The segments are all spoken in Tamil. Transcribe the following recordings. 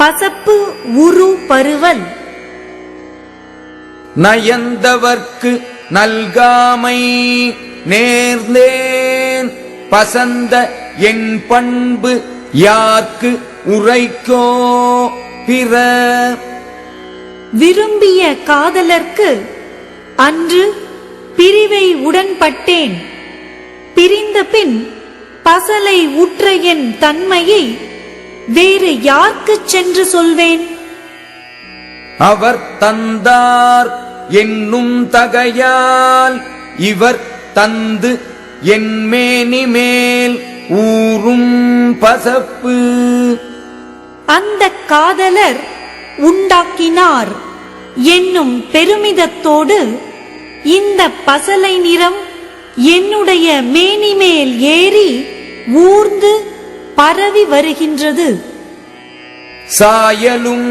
பசப்பு உரு பருவல். நயந்தவர்க்கு நல்காமை நேர்ந்தேன் பசந்த என் பண்பு யார்க்கு உரைக்கோ பிற. விரும்பிய காதலர்க்கு அன்று பிரிவை உடன்பட்டேன். பிரிந்த பின் பசலை உற்ற என் தன்மையை வேறு யார்க்குச் சென்று சொல்வேன்? அவர் தந்தார் என்னும் தகையால் இவர் தந்து என் மேனி மேல் ஊறும் பசப்பு. அந்த காதலர் உண்டாக்கினார் என்னும் பெருமிதத்தோடு இந்த பசலை நிறம் என்னுடைய மேனி மேல் ஏறி ஊர்ந்து பரவி வருகின்றது. சாயலும்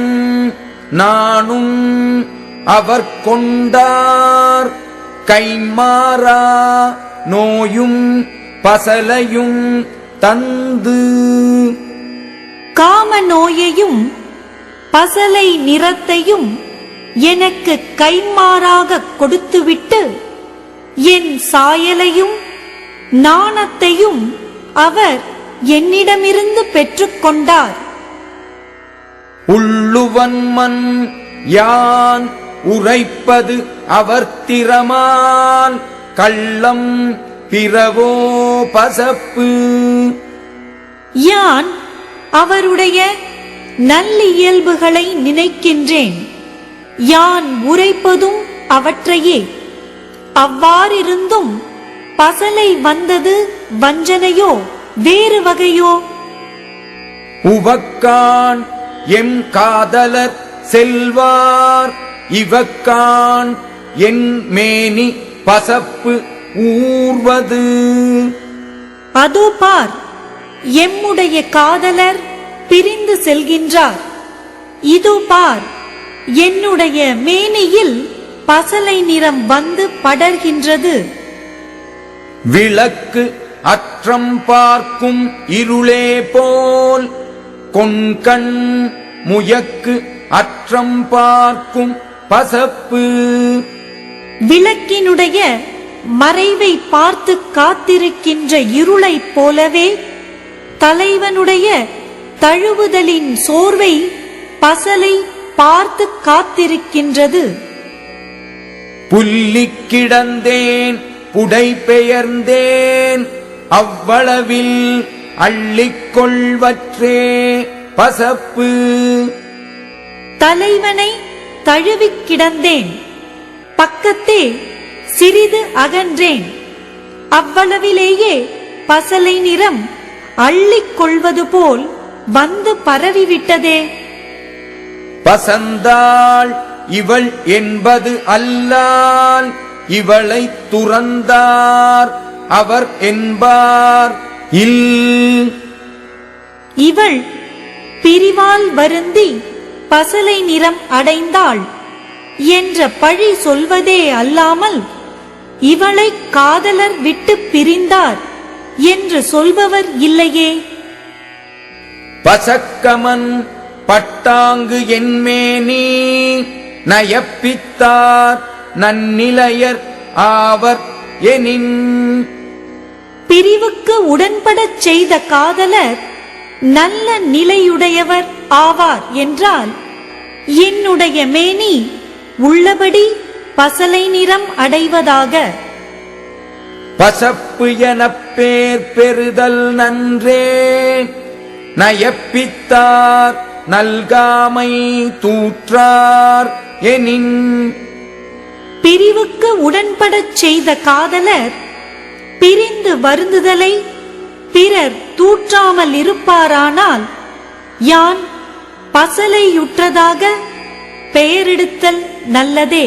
நானும் அவர் கொண்டார் கைமாறா நோயும் பசலையும் தந்து. காம நோயையும் பசலை நிறத்தையும் எனக்கு கைமாறாக கொடுத்துவிட்டு என் சாயலையும் நாணத்தையும் அவர் என்னிடமிருந்து பெற்றுக்கொண்டார். உள்ளுவன்மன் யான் உரைப்பது அவர் திறமால் கள்ளம் பிறவோ பசப்பு. யான் அவருடைய நல்லியல்புகளை நினைக்கின்றேன். யான் உரைப்பதும் அவற்றையே. அவ்வாறிருந்தும் பசலை வந்தது வஞ்சனையோ வேறு வகையோ? உவக்கான் எம் காதலர் செல்வார் இவக்கான் என் மேனி பசப்பு ஊர்வது. அதோ பார், எம்முடைய காதலர் பிரிந்து செல்கின்றார். இதோ பார், என்னுடைய மேனியில் பசலை நிறம் வந்து படர்கின்றது. விளக்கு அற்றம் பார்க்கும் இருளே போல் கொண்கண் முயக்கு அற்றம் பார்க்கும் பசப்பு. விளக்கினுடைய மறைவை பார்த்து காத்திருக்கின்ற இருளைப் போலவே தலைவனுடைய தழுவுதலின் சோர்வை பசலை பார்த்து காத்திருக்கின்றது. புல்லிக் கிடந்தேன் புடை பெயர்ந்தேன் அவ்வளவில் அள்ளிக்கொள்வற்றே பசப்பு. தலைவனை தழுவிக் கிடந்தேன், பக்கத்தே சிறிது அகன்றேன். அவ்வளவிலேயே பசலை நிறம் அள்ளிக் கொள்வது போல் வந்து பரவிவிட்டதே. பசந்தாள் இவள் என்பது அல்லால் இவளை துறந்தார் அவர் என்பார் இல். இவள் பிரிவால் வருந்தி பசலை நிறம் அடைந்தாள் என்ற பழி சொல்வதே அல்லாமல் இவளை காதலர் விட்டு பிரிந்தார் என்று சொல்பவர் இல்லையே. பசக்கமன் பட்டாங்கு என்மேனி நயப்பித்தார் நன்னிலையர் ஆவர் எனின். பிரிவுக்கு உடன்படச் செய்த காதலர் நல்ல நிலையுடையவர் ஆவார் என்றால் என்னுடைய மேனி உள்ளபடி பசலை நிறம் அடைவதாக. பசப்பு எனப் பேர் பெறுதல் நன்றே நயப்பித்தார் நல்காமை தூற்றார் எனின். பிரிவுக்கு உடன்படச் செய்த காதலர் பிரிந்து வருந்துதலை பிறர் தூற்றாமல் இருப்பாரானால் யான் பசலையுற்றதாக பெயரெடுத்தல் நல்லதே.